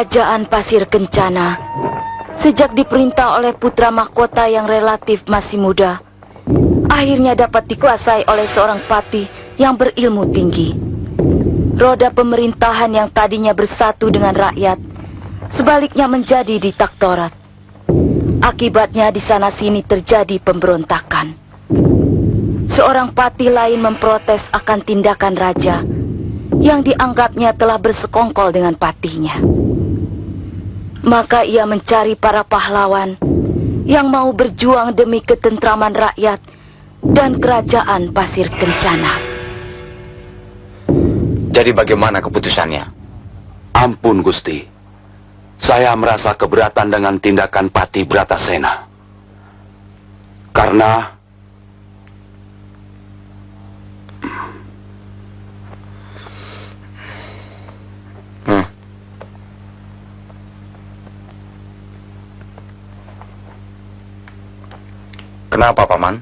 Kerajaan Pasir Kencana, sejak diperintah oleh putra mahkota yang relatif masih muda, akhirnya dapat dikuasai oleh seorang patih yang berilmu tinggi. Roda pemerintahan yang tadinya bersatu dengan rakyat, sebaliknya menjadi diktatorat. Akibatnya di sana-sini terjadi pemberontakan. Seorang patih lain memprotes akan tindakan raja yang dianggapnya telah bersekongkol dengan patihnya. Maka ia mencari para pahlawan yang mau berjuang demi ketentraman rakyat dan kerajaan Pasir Kencana. Jadi bagaimana keputusannya? Ampun Gusti, saya merasa keberatan dengan tindakan Patih Bratasena. Karena Kenapa, Paman?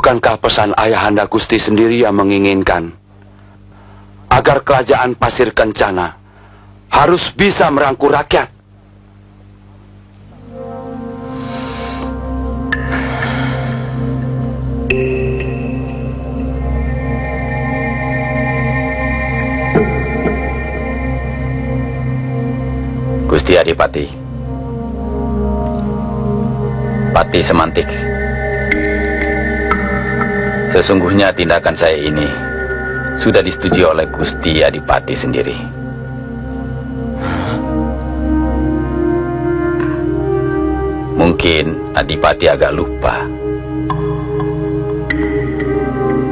bukankah pesan Ayahanda Gusti sendiri yang menginginkan agar kerajaan Pasir Kencana harus bisa merangkul rakyat? Gusti Adipati, Patih Semantik, sesungguhnya tindakan saya ini sudah disetujui oleh Gusti Adipati sendiri. Mungkin Adipati agak lupa.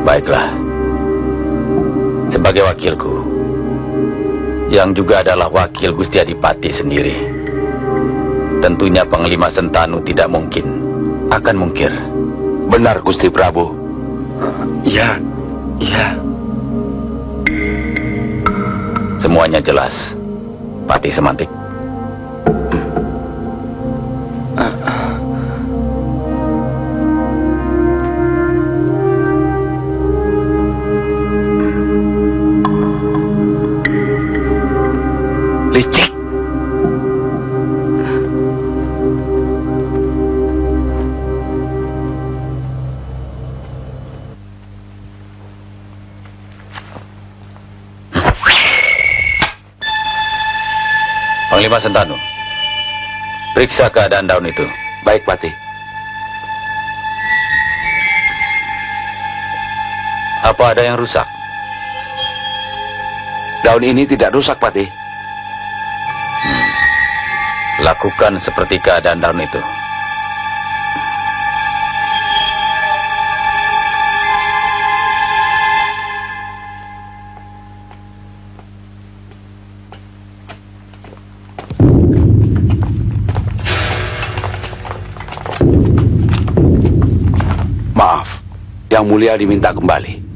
Baiklah, sebagai wakilku, yang juga adalah wakil Gusti Adipati sendiri, tentunya Panglima Sentanu tidak mungkin akan mungkir. Benar Gusti Prabu. Iya. Semuanya jelas, Patih Semantik. Licik. Panglima Sentanu, periksa keadaan daun itu. Baik Patih. Apa ada yang rusak? Daun ini tidak rusak Patih. Lakukan seperti keadaan daun itu. Maaf, Yang Mulia diminta kembali.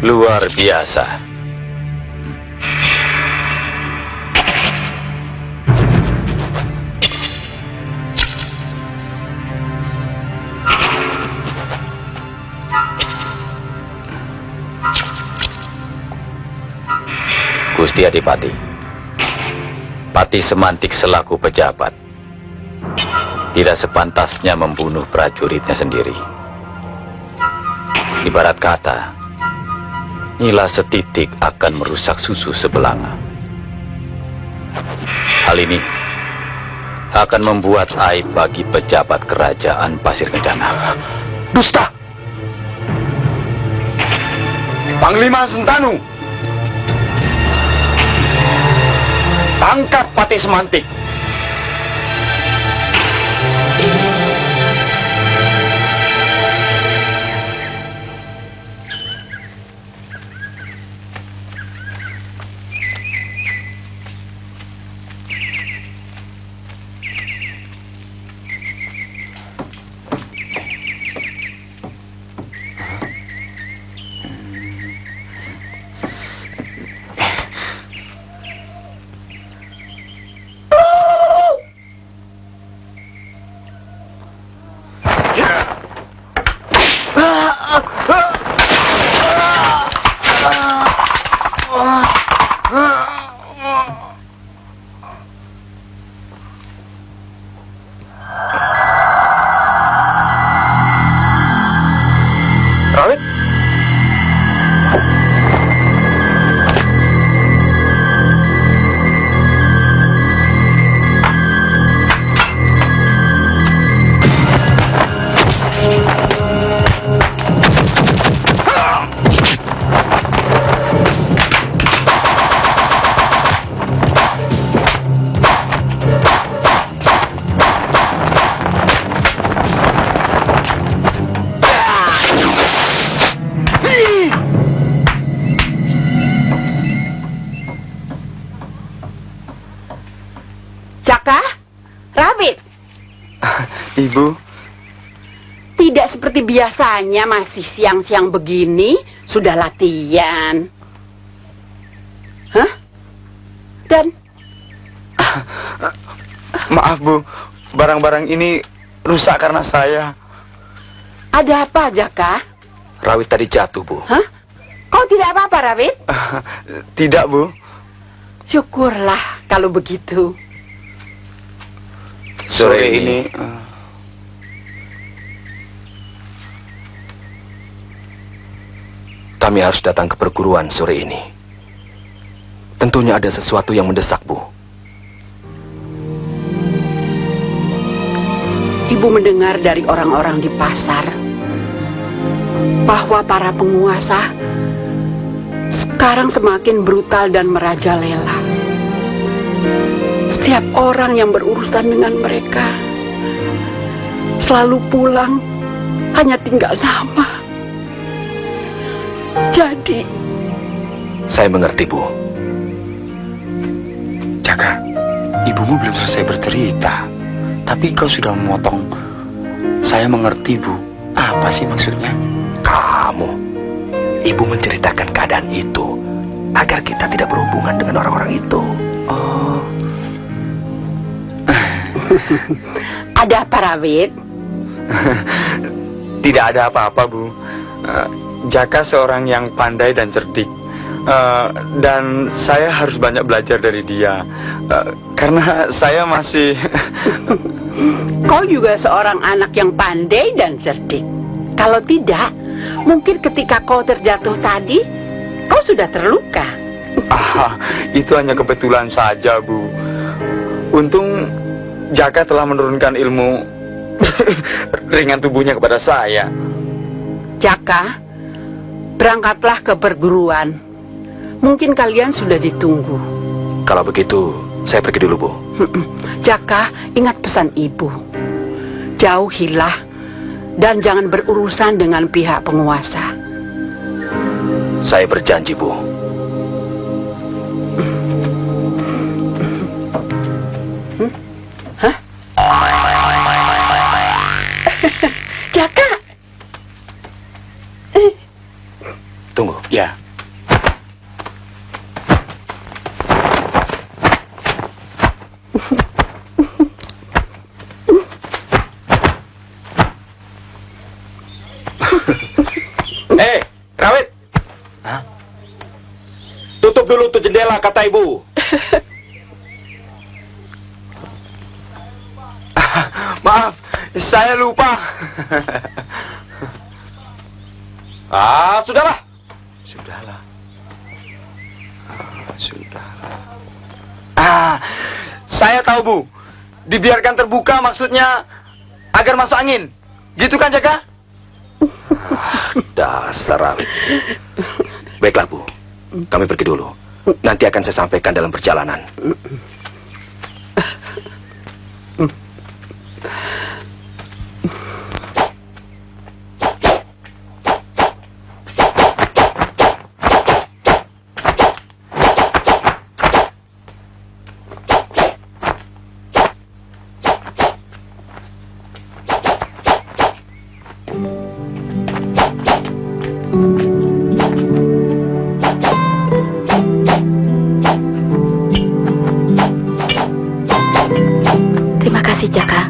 Luar biasa. Gusti Adipati, Patih Semantik selaku pejabat tidak sepantasnya membunuh prajuritnya sendiri. Ibarat kata, nila setitik akan merusak susu sebelanga. Hal ini akan membuat aib bagi pejabat kerajaan Pasir Kencana. Dusta! Panglima Sentanu, tangkap Patih Semantik. Ibu. Tidak seperti biasanya masih siang-siang begini sudah latihan. Hah? Dan Maaf, Bu. Barang-barang ini rusak karena saya. ada apa, Jaka? Rawit tadi jatuh, Bu. Hah? Kau tidak apa-apa, Rawit? Tidak, Bu. Syukurlah kalau begitu. Sore ini kami harus datang ke perguruan sore ini. Tentunya ada sesuatu yang mendesak, Bu. Ibu mendengar dari orang-orang di pasar bahwa para penguasa sekarang semakin brutal dan merajalela. Setiap orang yang berurusan dengan mereka selalu pulang hanya tinggal nama. Jadi, Saya mengerti, Bu. Jaka, ibumu belum selesai bercerita. Tapi kau sudah memotong. Saya mengerti, Bu. Apa sih maksudnya? Kamu, Ibu menceritakan keadaan itu agar kita tidak berhubungan dengan orang-orang itu. Oh. ada apa, Rawit? Tidak ada apa-apa, Bu. Jaka seorang yang pandai dan cerdik. Dan saya harus banyak belajar dari dia. Karena saya masih... Kau juga seorang anak yang pandai dan cerdik. Kalau tidak, mungkin ketika kau terjatuh tadi, kau sudah terluka. Itu hanya kebetulan saja, Bu. Untung Jaka telah menurunkan ilmu ringan tubuhnya kepada saya. Jaka, berangkatlah ke perguruan. Mungkin kalian sudah ditunggu. Kalau begitu, saya pergi dulu, Bu. Jaka, ingat pesan ibu. Jauhilah dan jangan berurusan dengan pihak penguasa. Saya berjanji, Bu. Hah? Jaka. Tunggu. Ya. Rawit! Hah? Tutup dulu tuh jendela, kata ibu. Maaf, saya lupa. Sudahlah. Sudahlah. Saya tahu, Bu. Dibiarkan terbuka maksudnya agar masuk angin. Gitu kan, Jaka? Dasar Rawit. Baiklah, Bu. Kami pergi dulu. Nanti akan saya sampaikan dalam perjalanan. Terima kasih, Jaka.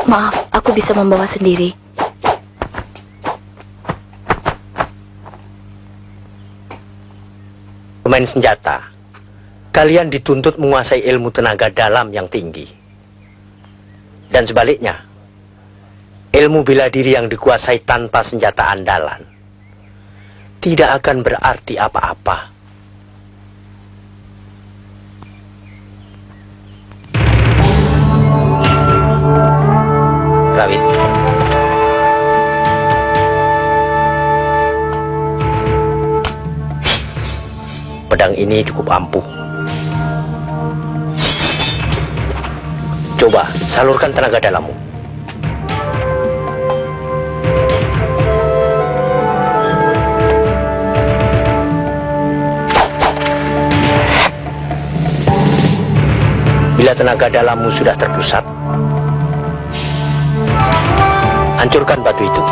Maaf, aku bisa membawa sendiri. Pemain senjata, kalian dituntut menguasai ilmu tenaga dalam yang tinggi. Dan sebaliknya, ilmu bela diri yang dikuasai tanpa senjata andalan tidak akan berarti apa-apa. Rawit, pedang ini cukup ampuh. Coba salurkan tenaga dalammu. Bila tenaga dalammu sudah terpusat, hancurkan batu itu.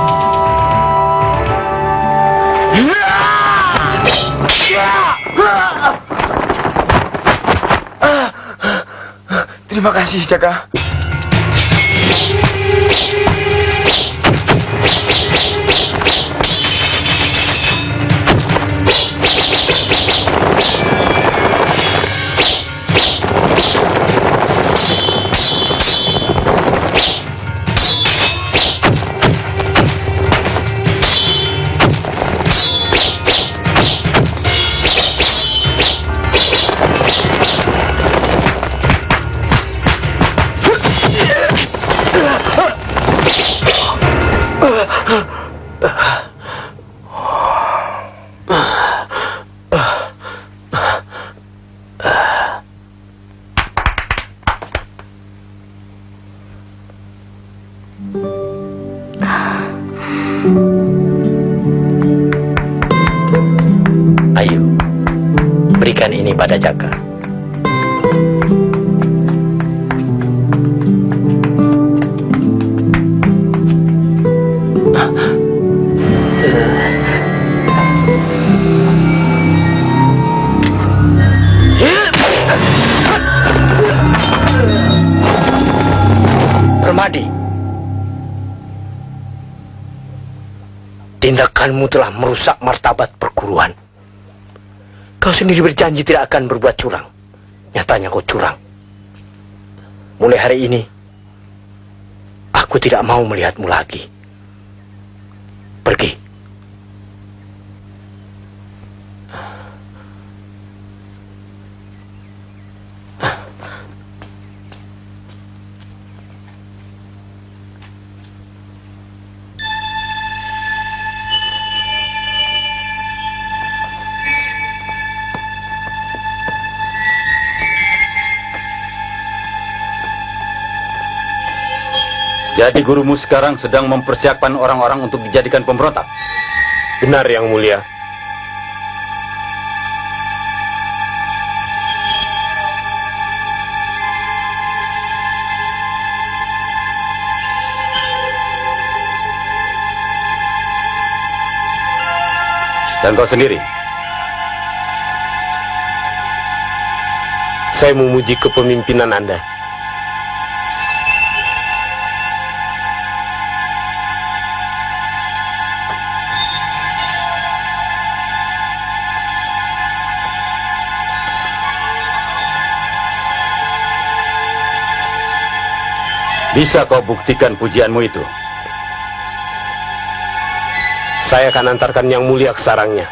Terima kasih, Jaka. Ayo, berikan ini pada Jaka. Permadi, tindakanmu telah merusak martabat perguruan. Kau sendiri berjanji tidak akan berbuat curang. Nyatanya kau curang. Mulai hari ini, aku tidak mau melihatmu lagi. Pergi. Jadi gurumu sekarang sedang mempersiapkan orang-orang untuk dijadikan pemberontak? Benar, Yang Mulia. Dan kau sendiri? Saya memuji kepemimpinan Anda. Bisa kau buktikan pujianmu itu? Saya akan antarkan Yang Mulia ke sarangnya.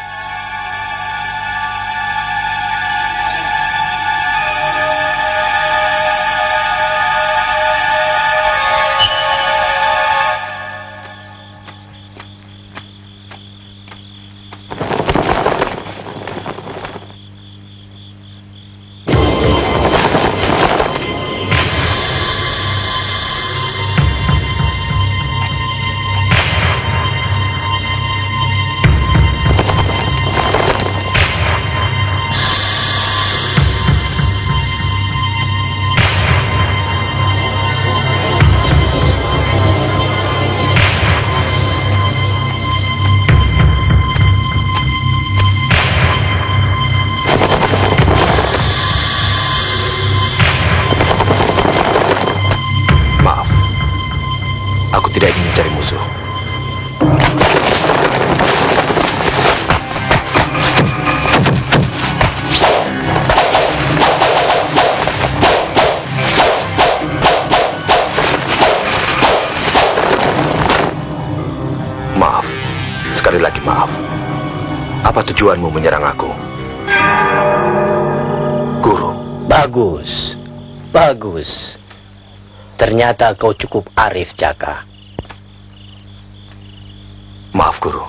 Apa tujuanmu menyerang aku? Guru. Bagus, bagus. Ternyata kau cukup arif, Jaka. Maaf, Guru.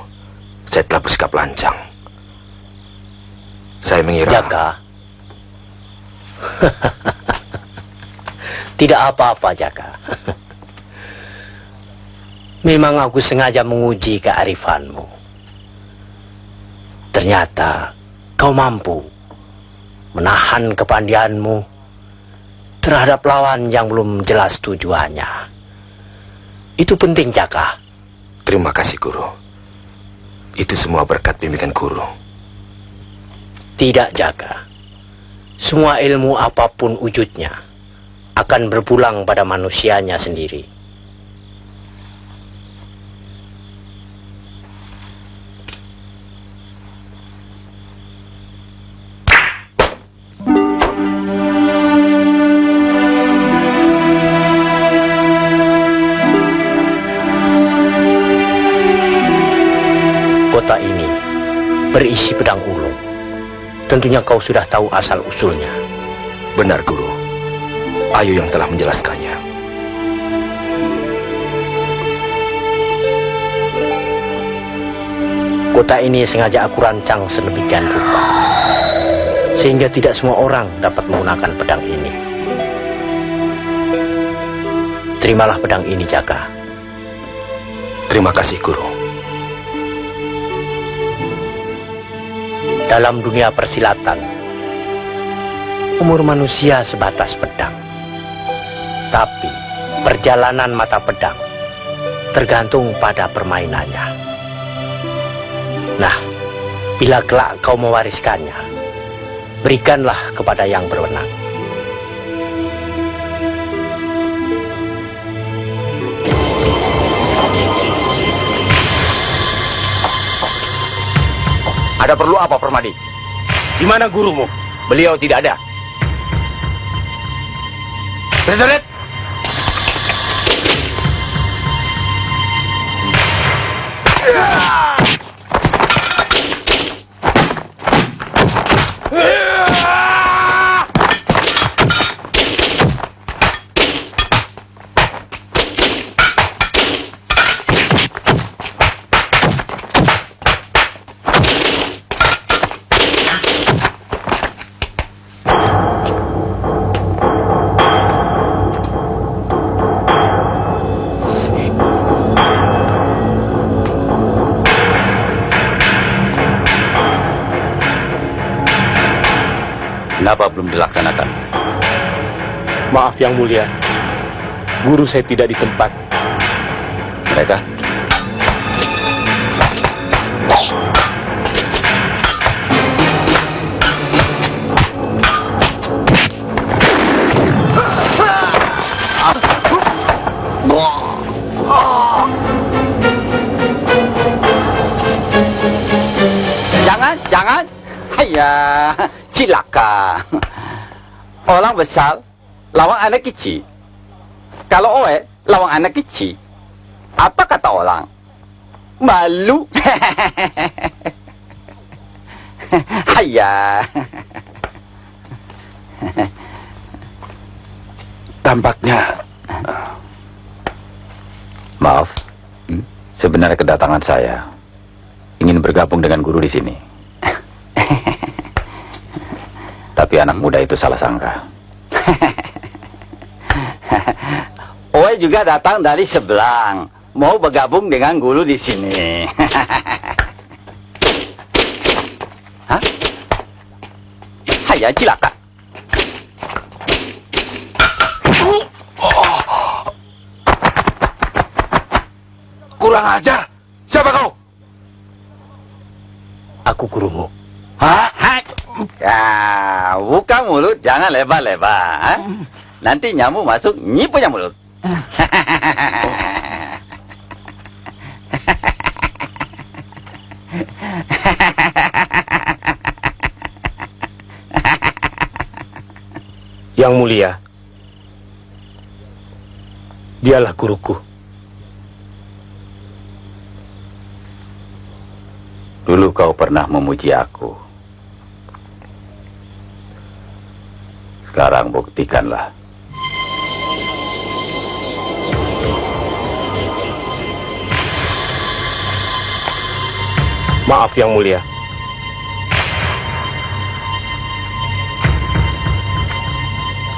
Saya telah bersikap lancang. Saya mengira... Jaka. Tidak apa-apa, Jaka. Memang aku sengaja menguji kearifanmu. Ternyata kau mampu menahan kepandianmu terhadap lawan yang belum jelas tujuannya. Itu penting, Jaka. Terima kasih, Guru. Itu semua berkat bimbingan Guru. Tidak, Jaka. Semua ilmu apapun wujudnya akan berpulang pada manusianya sendiri. Kota ini berisi pedang ulung. Tentunya kau sudah tahu asal-usulnya. Benar, Guru. Ayu yang telah menjelaskannya. Kota ini sengaja aku rancang sedemikian rupa, sehingga tidak semua orang dapat menggunakan pedang ini. Terimalah pedang ini, Jaka. Terima kasih, Guru. Dalam dunia persilatan, umur manusia sebatas pedang. Tapi perjalanan mata pedang tergantung pada permainannya. Nah, bila kelak kau mewariskannya, berikanlah kepada yang berwenang. Ada perlu apa, Permadi? Di mana gurumu? Beliau tidak ada. Prajurit! Kenapa belum dilaksanakan? Maaf yang mulia, guru saya tidak di tempat. Mereka? Jangan. Haiya, cilaka. Orang besar lawan anak kecil. Kalau oe lawan anak kecil, apa kata orang? Malu. Haiya. Tampaknya... Maaf, sebenarnya kedatangan saya ingin bergabung dengan guru di sini. Tapi anak muda itu salah sangka. Oe juga datang dari Sebelang, mau bergabung dengan guru di sini. Hah? Haiya, cilaka. Kurang ajar. Siapa kau? Aku gurumu. Hah? Ya, buka mulut, jangan lebar-lebar. Nanti nyamuk masuk, nyi punya mulut. Yang mulia, dialah guruku. Dulu kau pernah memuji aku. Sekarang buktikanlah. Maaf Yang Mulia.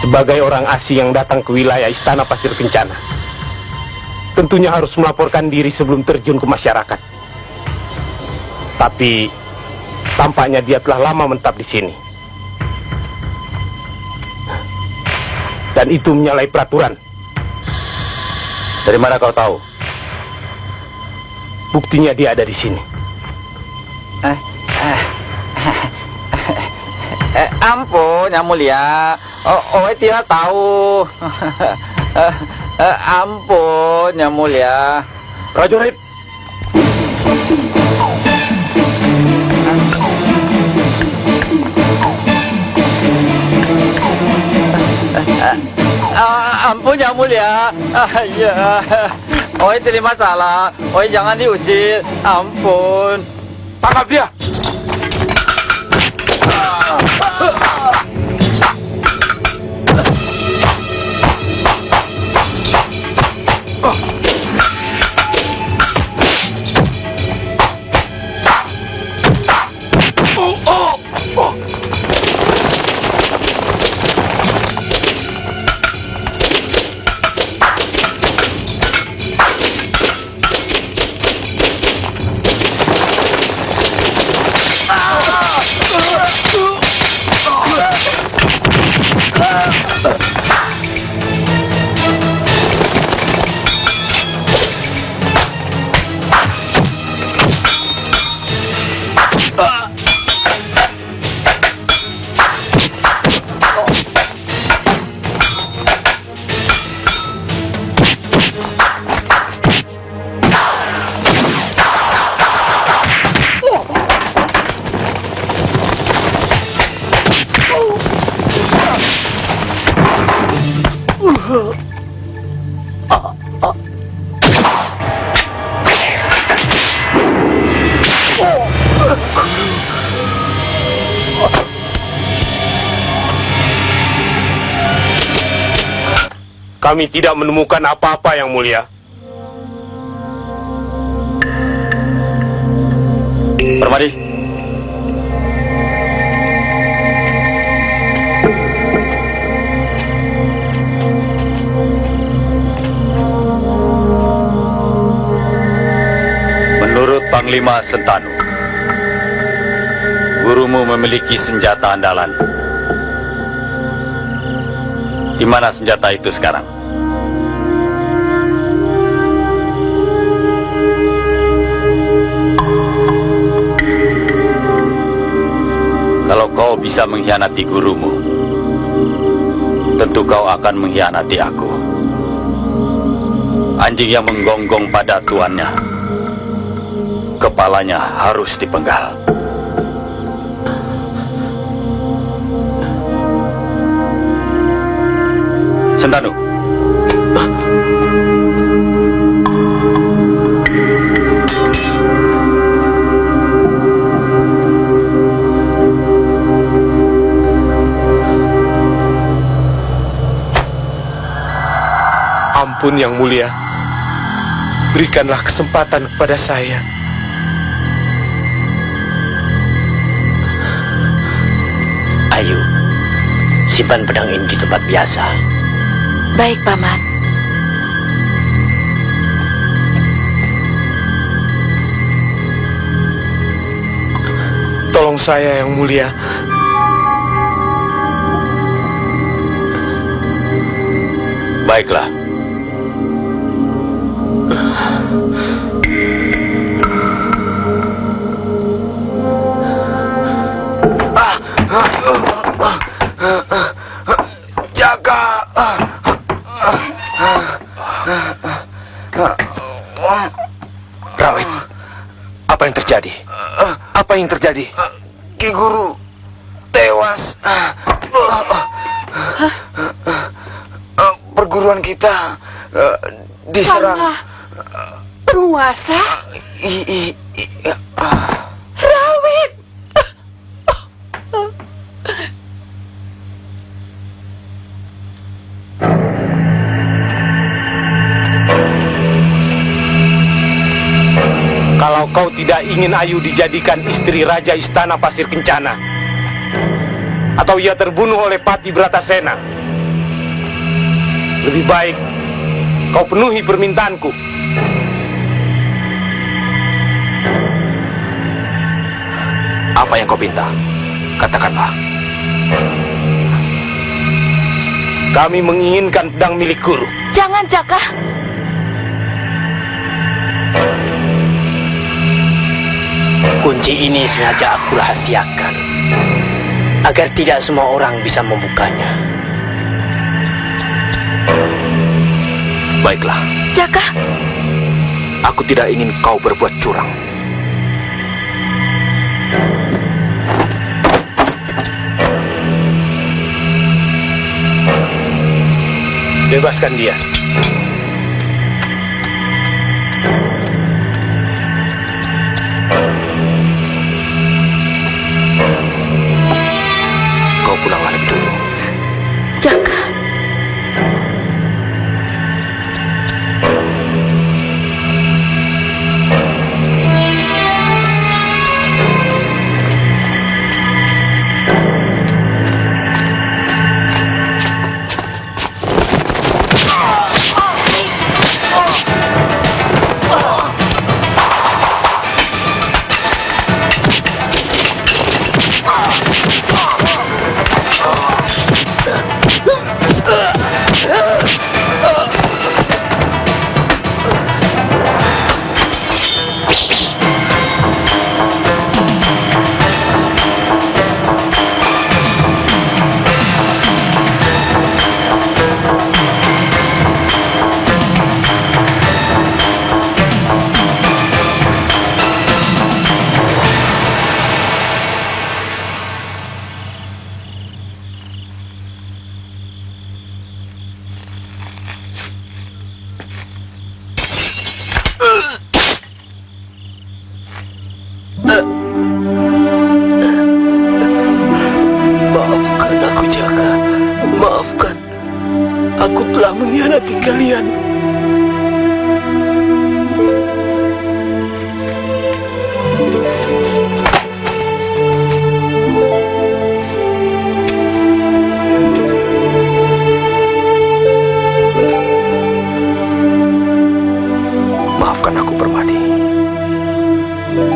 Sebagai orang asing yang datang ke wilayah Istana Pasir Kencana, tentunya harus melaporkan diri sebelum terjun ke masyarakat. Tapi tampaknya dia telah lama menetap di sini. Dan itu menyalahi peraturan. Dari mana kau tahu? Buktinya dia ada di sini. Ampun, Yang Mulia. Oh, tidak tahu. Ampun, Yang Mulia. Prajurit, Ampun, Yang Mulia. Ya. Oi, terima salah. Oi, jangan diusir. Ampun. Tangkap dia! kami tidak menemukan apa-apa Yang Mulia. Permadi. Menurut Panglima Sentanu, gurumu memiliki senjata andalan. Di mana senjata itu sekarang? Kalau kau bisa mengkhianati gurumu, tentu kau akan mengkhianati aku. Anjing yang menggonggong pada tuannya, kepalanya harus dipenggal. Sentanu. Ampun Yang Mulia, berikanlah kesempatan kepada saya. Ayo, simpan pedang ini di tempat biasa. Baik, Paman. Tolong saya Yang Mulia. Baiklah. Jaga! Rawit, apa yang terjadi? Apa yang terjadi? Ki Guru tewas. Perguruan kita diserang. Karena penguasa kau tidak ingin Ayu dijadikan istri Raja Istana Pasir Kencana, atau ia terbunuh oleh Pati Bratasena, lebih baik kau penuhi permintaanku. Apa yang kau minta? Katakanlah. Kami menginginkan pedang milik Guru. Jangan, Jaka. Kunci ini sengaja aku rahasiakan, agar tidak semua orang bisa membukanya. Baiklah, Jaka, aku tidak ingin kau berbuat curang. Bebaskan dia. Kau pulanglah lebih dulu. Jaka. Maafkan aku, Jaka. Maafkan. Aku telah mengkhianati kalian. Maafkan aku, Permadi.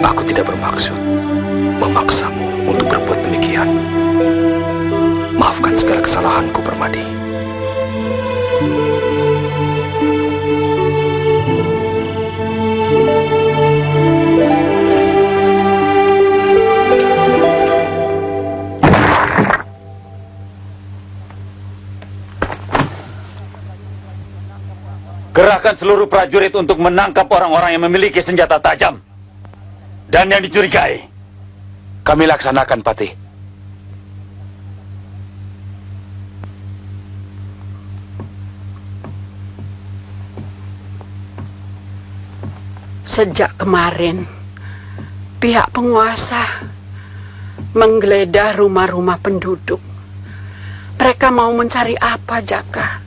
Aku tidak bermaksud memaksamu untuk berbuat demikian. Maafkan segala kesalahanku, Permadi. Kerahkan seluruh prajurit untuk menangkap orang-orang yang memiliki senjata tajam dan yang dicurigai. Kami laksanakan, Patih. Sejak kemarin, pihak penguasa menggeledah rumah-rumah penduduk. Mereka mau mencari apa, Jaka?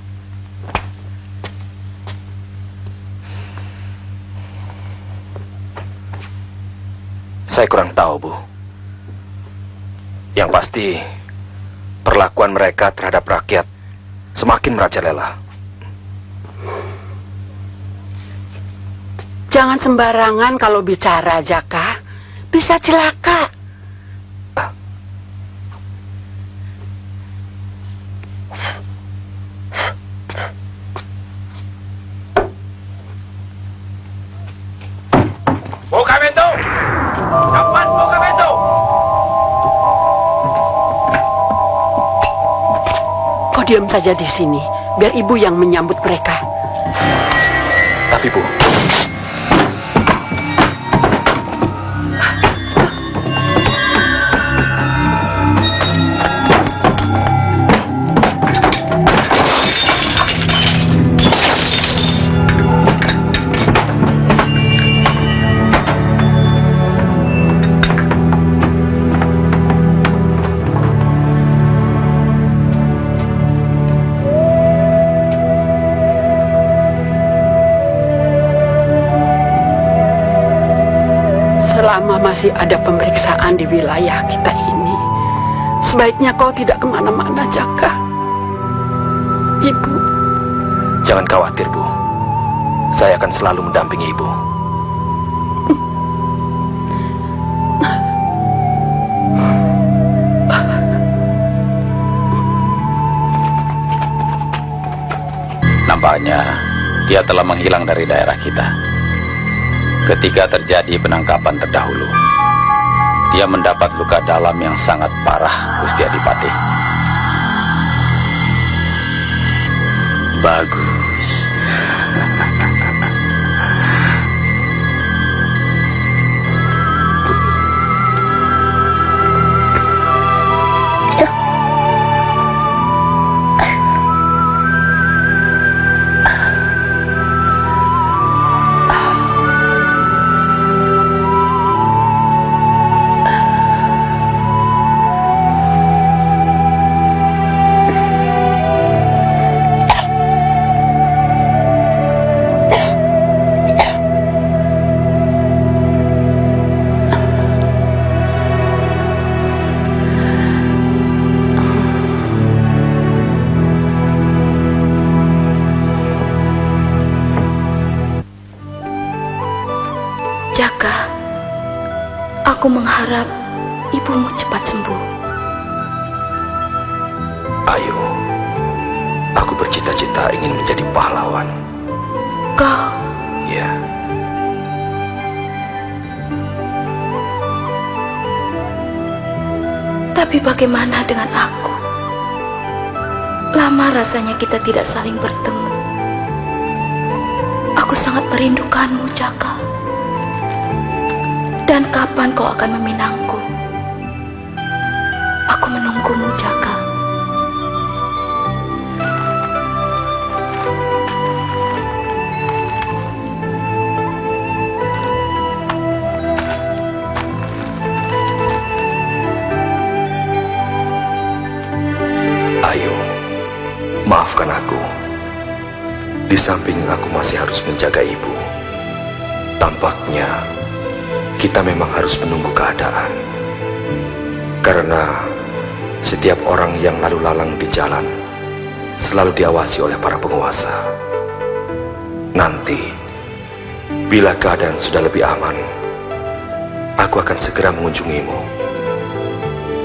Saya kurang tahu, Bu. Yang pasti, perlakuan mereka terhadap rakyat semakin merajalela. Jangan sembarangan kalau bicara, Jaka. Bisa celaka. Buka pintu! Cepat buka pintu! Kau diam saja di sini, biar ibu yang menyambut mereka. Tapi, Bu, masih ada pemeriksaan di wilayah kita ini. Sebaiknya kau tidak kemana-mana, Jaka. Ibu. Jangan khawatir, Bu. Saya akan selalu mendampingi Ibu. Nampaknya dia telah menghilang dari daerah kita. Ketika terjadi penangkapan terdahulu, dia mendapat luka dalam yang sangat parah, Gusti Adipati. Bagus. Jaka, aku mengharap ibumu cepat sembuh. Ayo, aku bercita-cita ingin menjadi pahlawan. Kau, Ya, tapi bagaimana dengan aku? Lama rasanya kita tidak saling bertemu. Aku sangat merindukanmu, Jaka. Dan kapan kau akan meminangku? Aku menunggumu, Jaka. ayo, maafkan aku. Di samping aku masih harus menjaga Ibu. Tampaknya kita memang harus menunggu keadaan. Karena setiap orang yang lalu lalang di jalan selalu diawasi oleh para penguasa. Nanti, bila keadaan sudah lebih aman, aku akan segera mengunjungimu.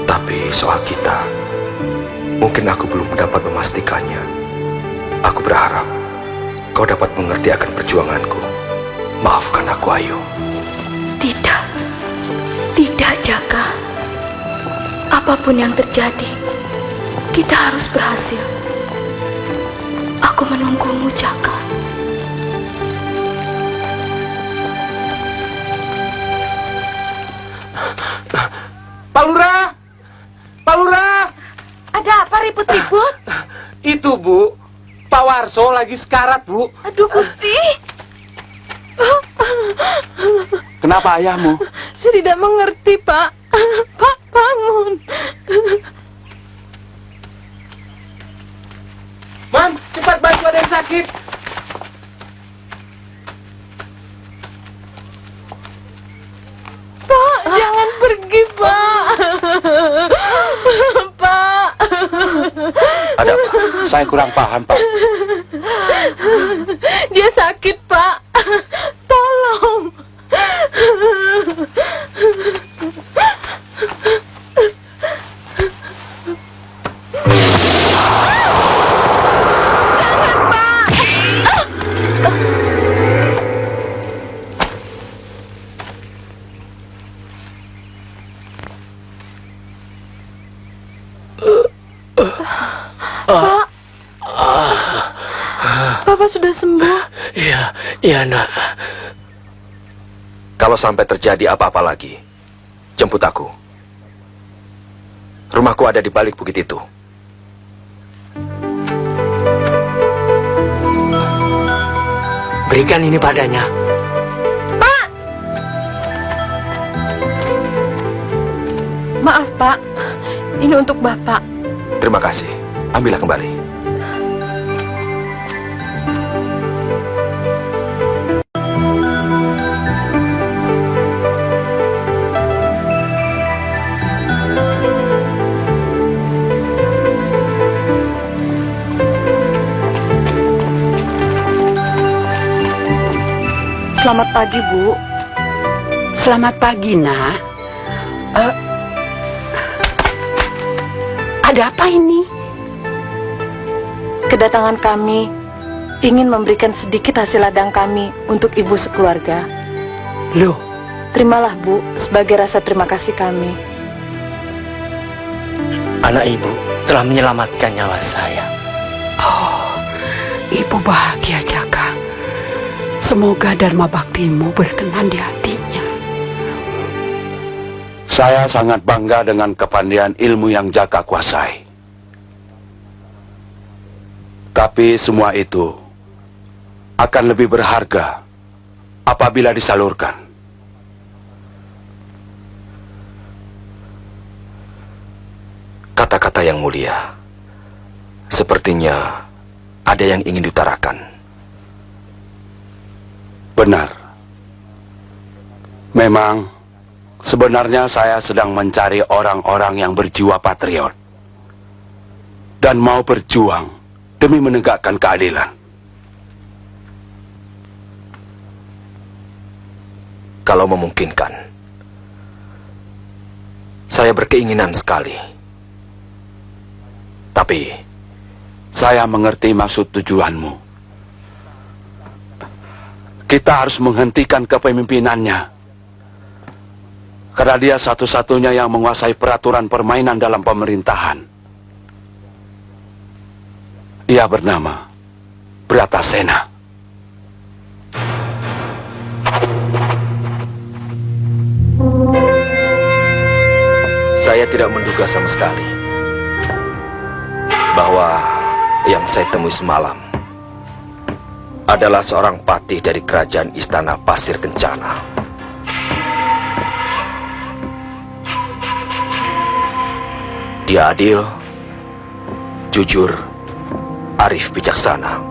Tapi soal kita, mungkin aku belum dapat memastikannya. Aku berharap kau dapat mengerti akan perjuanganku. Maafkan aku, Ayu. Tidak, tidak, Jaka. Apapun yang terjadi, kita harus berhasil. Aku menunggumu, Jaka. Pak Lurah! Pak Lurah! Ada apa ribut-ribut? Itu, Bu. Pak Warso lagi sekarat, Bu. Aduh, Gusti. Kenapa ayahmu? Saya tidak mengerti, Pak. Pak, bangun. Mam, cepat bantu ada yang sakit. Pak, jangan pergi, Pak. Pak. Ada apa? Saya kurang paham, Pak. Dia sakit, Pak. Tolong. Pak, Bapak sudah sembuh. Iya, iya nak. Kalau sampai terjadi apa-apa lagi, jemput aku. Rumahku ada di balik bukit itu. Berikan ini padanya. Pak! Maaf, Pak. Ini untuk Bapak. Terima kasih. Ambillah kembali. Selamat pagi, Bu. Selamat pagi, Nak. Ada apa ini? Kedatangan kami ingin memberikan sedikit hasil ladang kami untuk ibu sekeluarga. Loh, Terimalah, Bu, sebagai rasa terima kasih kami. Anak ibu telah menyelamatkan nyawa saya. oh, ibu bahagia, Jaka. Semoga dharma baktimu berkenan di hatinya. Saya sangat bangga dengan kepandaian ilmu yang Jaka kuasai. Tapi semua itu akan lebih berharga apabila disalurkan. Kata-kata yang mulia, sepertinya ada yang ingin diutarakan. Benar. Memang, sebenarnya saya sedang mencari orang-orang yang berjiwa patriot dan mau berjuang demi menegakkan keadilan. Kalau memungkinkan, saya berkeinginan sekali. Tapi, Saya mengerti maksud tujuanmu. Kita harus menghentikan kepemimpinannya. Karena dia satu-satunya yang menguasai peraturan permainan dalam pemerintahan. Ia bernama Bratasena. saya tidak menduga sama sekali bahwa yang saya temui semalam adalah seorang patih dari kerajaan Istana Pasir Kencana. Dia adil, jujur, arif bijaksana.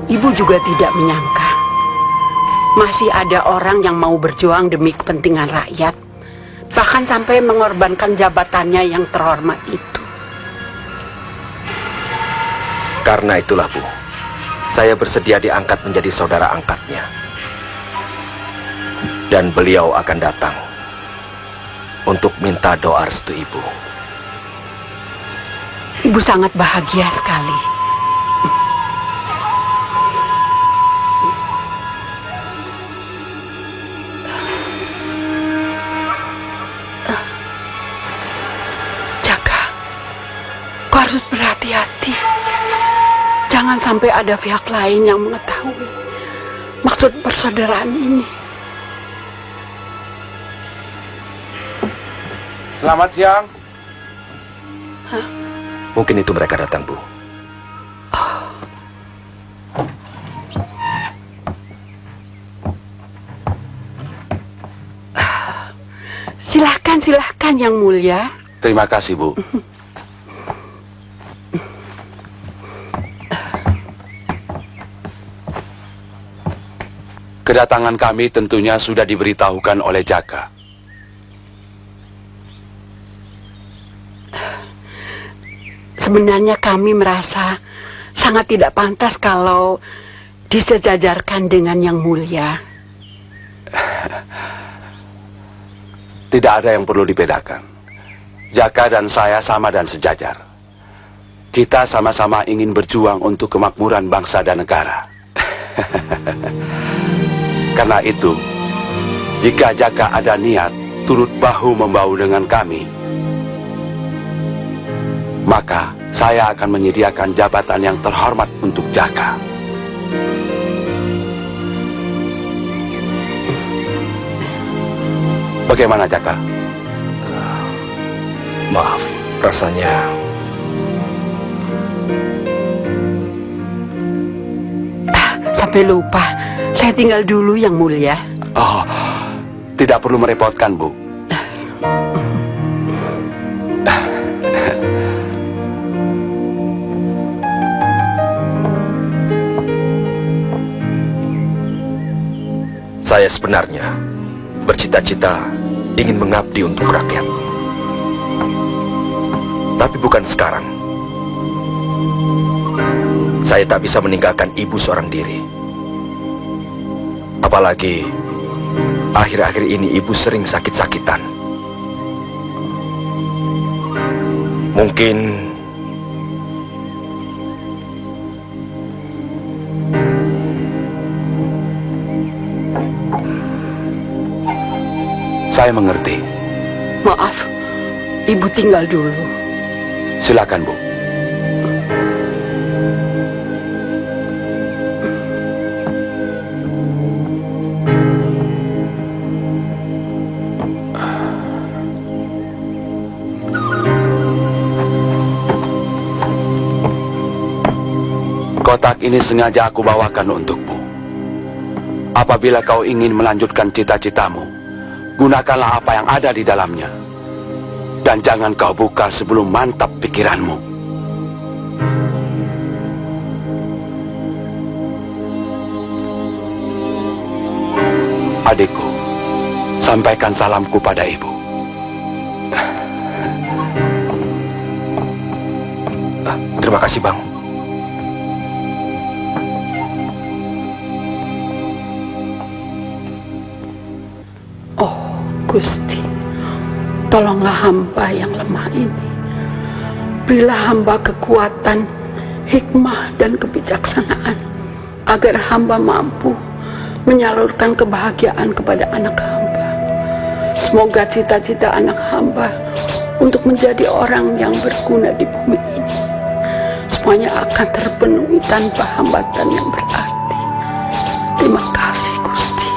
Ibu juga tidak menyangka masih ada orang yang mau berjuang demi kepentingan rakyat, bahkan sampai mengorbankan jabatannya yang terhormat itu. Karena itulah, Bu, saya bersedia diangkat menjadi saudara angkatnya. Dan beliau akan datang untuk minta doa restu Ibu. Ibu sangat bahagia sekali. Jaka, kau harus berhati-hati. Jangan sampai ada pihak lain yang mengetahui maksud persaudaraan ini. Selamat siang. Mungkin itu mereka datang, Bu. Silahkan, silahkan Yang Mulia. Terima kasih, Bu. Kedatangan kami tentunya sudah diberitahukan oleh Jaka. Sebenarnya kami merasa sangat tidak pantas kalau disejajarkan dengan Yang Mulia. Tidak ada yang perlu dibedakan. Jaka dan saya sama dan sejajar. Kita sama-sama ingin berjuang untuk kemakmuran bangsa dan negara. Karena itu, jika Jaka ada niat turut bahu-membahu dengan kami, maka saya akan menyediakan jabatan yang terhormat untuk Jaka. Bagaimana, Jaka? Maaf, rasanya Sampai lupa, saya tinggal dulu Yang Mulia. Oh, tidak perlu merepotkan, Bu. saya sebenarnya bercita-cita ingin mengabdi untuk rakyat. Tapi bukan sekarang. Saya tak bisa meninggalkan ibu seorang diri. Apalagi akhir-akhir ini ibu sering sakit-sakitan. Mungkin saya mengerti. Maaf, ibu tinggal dulu. Silakan, Bu. Kotak ini sengaja aku bawakan untukmu. Apabila kau ingin melanjutkan cita-citamu, gunakanlah apa yang ada di dalamnya. Dan jangan kau buka sebelum mantap pikiranmu. Adikku, sampaikan salamku pada ibu. terima kasih, Bang. Oh, Gusti, tolonglah hamba yang lemah ini. Berilah hamba kekuatan, hikmah, dan kebijaksanaan, agar hamba mampu menyalurkan kebahagiaan kepada anak hamba. Semoga cita-cita anak hamba untuk menjadi orang yang berguna di bumi ini semuanya akan terpenuhi tanpa hambatan yang berarti. Terima kasih, Gusti.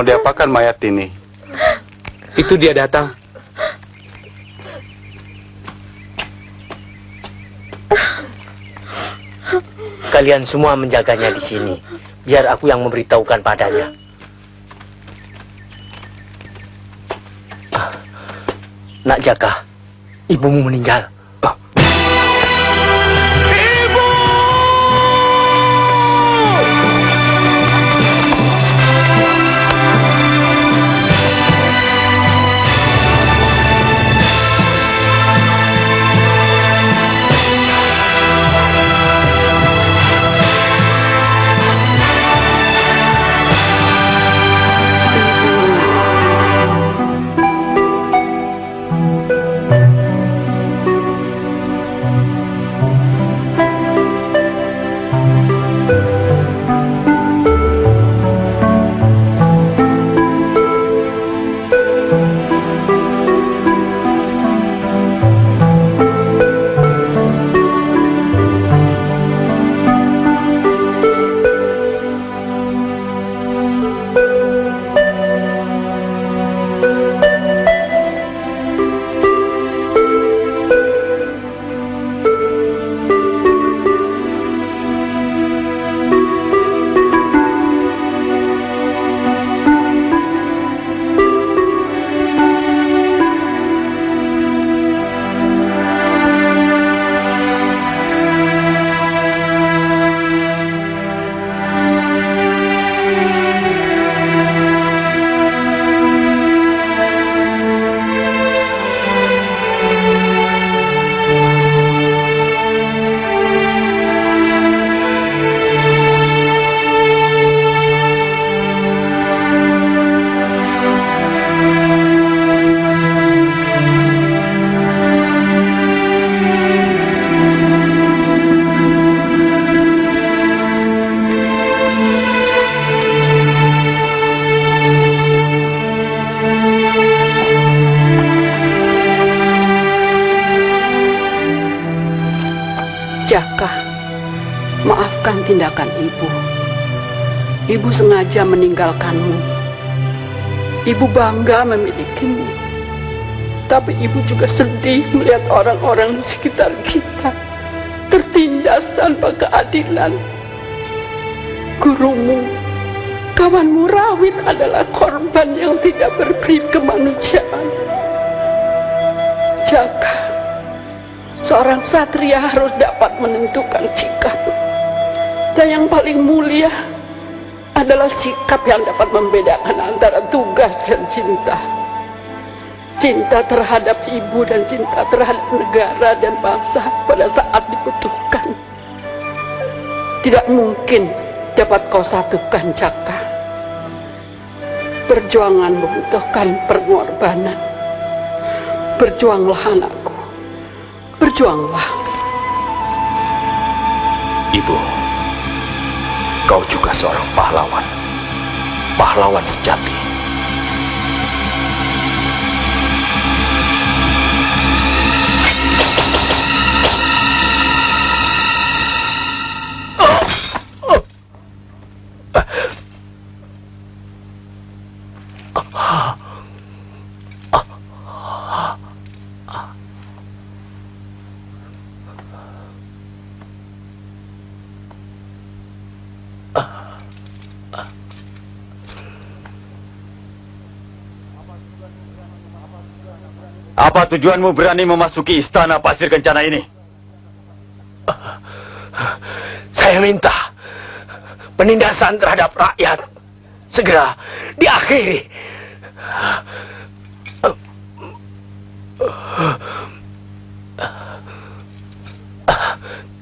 Mau diapakan mayat ini? Itu dia datang. Kalian semua menjaganya di sini. Biar aku yang memberitahukan padanya. Nak Jaka, ibumu meninggal. Jaka, maafkan tindakan ibu. Ibu sengaja meninggalkanmu. Ibu bangga memilikimu. Tapi ibu juga sedih melihat orang-orang di sekitar kita tertindas tanpa keadilan. Gurumu, kawanmu Rawit adalah korban yang tidak berperi kemanusiaan. Jaka, seorang satria harus dapat menentukan sikap. Dan yang paling mulia adalah sikap yang dapat membedakan antara tugas dan cinta. Cinta terhadap ibu dan cinta terhadap negara dan bangsa pada saat dibutuhkan. Tidak mungkin dapat kau satukan, Jaka. Perjuangan membutuhkan pengorbanan. Berjuanglah anakku. Berjuanglah. Ibu, kau juga seorang pahlawan. Pahlawan sejati. Apa tujuanmu berani memasuki istana Pasir Kencana ini? Saya minta penindasan terhadap rakyat segera diakhiri.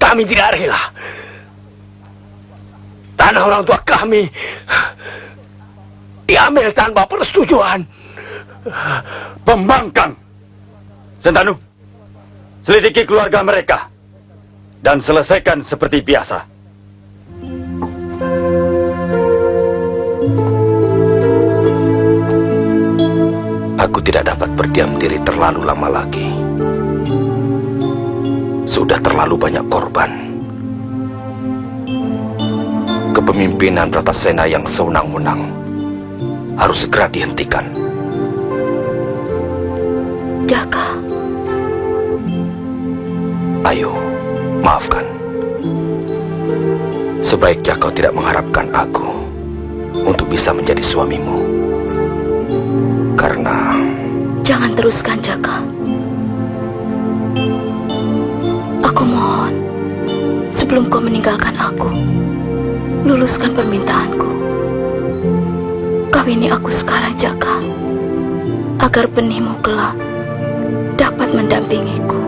Kami tidak rela tanah orang tua kami diambil tanpa persetujuan. Pembangkang! Sentanu, selidiki keluarga mereka dan selesaikan seperti biasa. Aku tidak dapat berdiam diri terlalu lama lagi. Sudah terlalu banyak korban. Kepemimpinan Bratasena yang sewenang-wenang harus segera dihentikan. Jaka, Ayo, maafkan. Sebaiknya kau tidak mengharapkan aku untuk bisa menjadi suamimu. Karena jangan teruskan, Jaka. Aku mohon, sebelum kau meninggalkan aku, luluskan permintaanku. Kawini aku sekarang, Jaka, agar benihmu kelak dapat mendampingiku.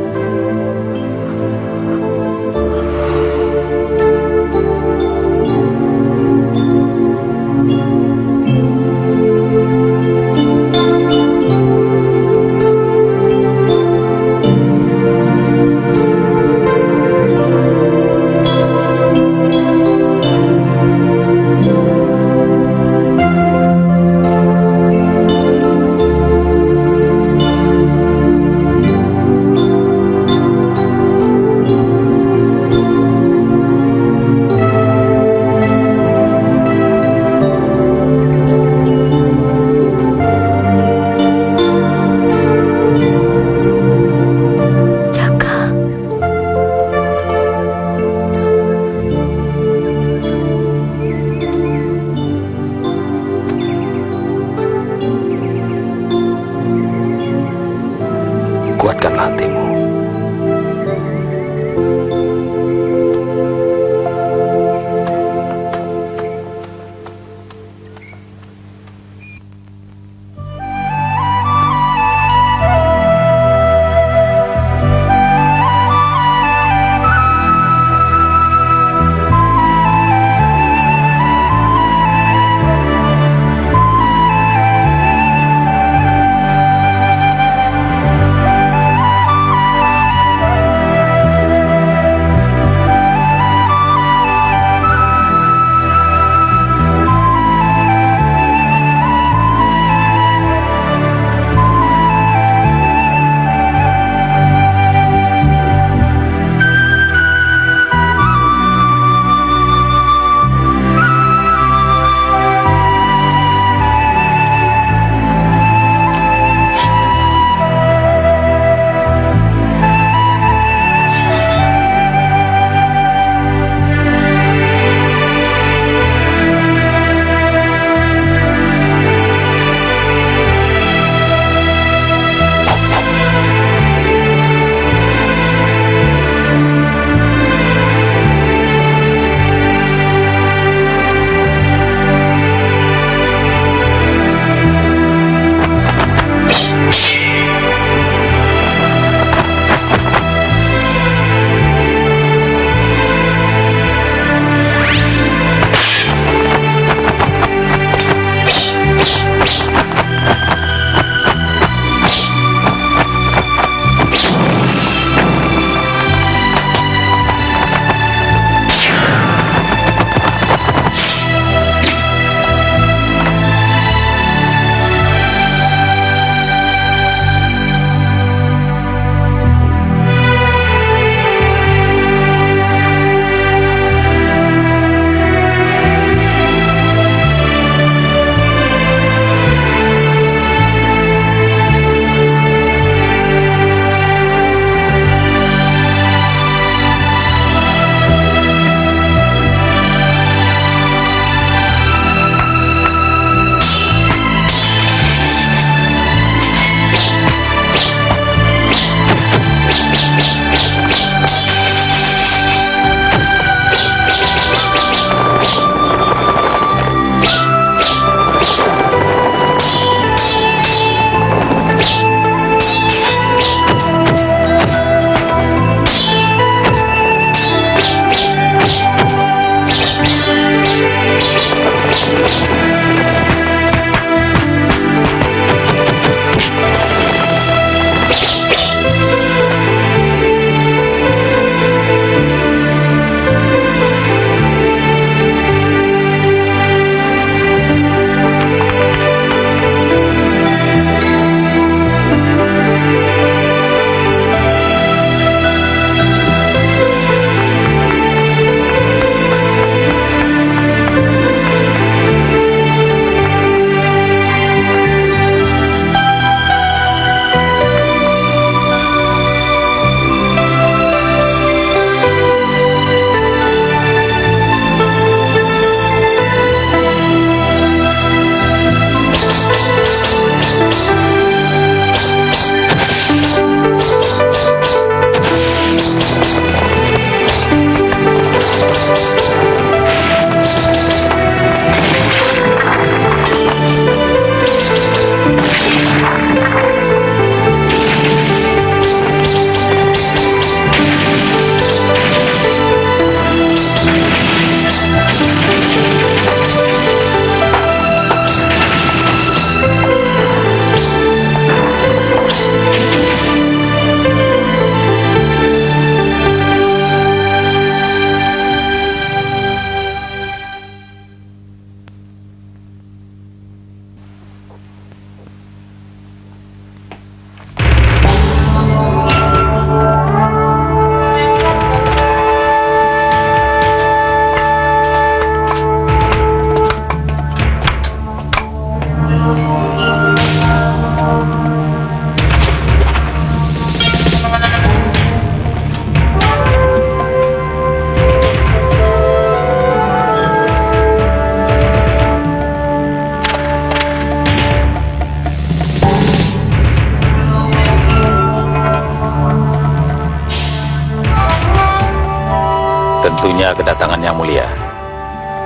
Tentunya kedatangan yang mulia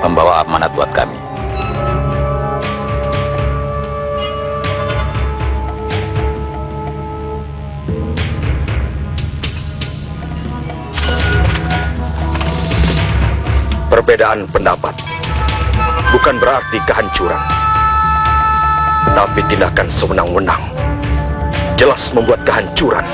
membawa amanat buat kami. Perbedaan pendapat bukan berarti kehancuran, tapi tindakan sewenang-wenang jelas membuat kehancuran.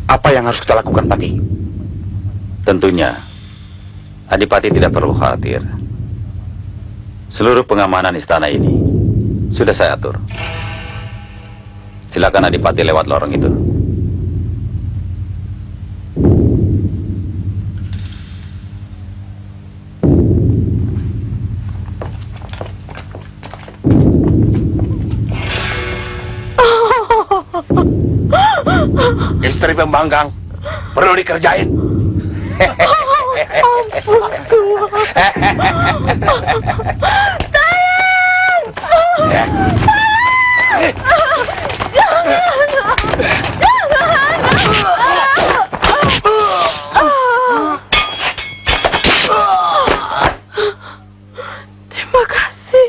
Apa yang harus kita lakukan, Pati? Tentunya, Adipati tidak perlu khawatir. Seluruh pengamanan istana ini sudah saya atur. Silakan Adipati lewat lorong itu. Istri pembangkang perlu dikerjain. Terima kasih.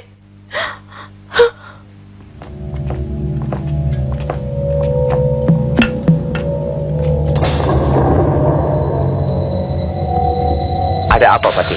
Ada apa, Pati?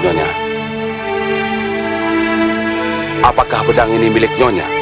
Nyonya. Apakah pedang ini milik Nyonya?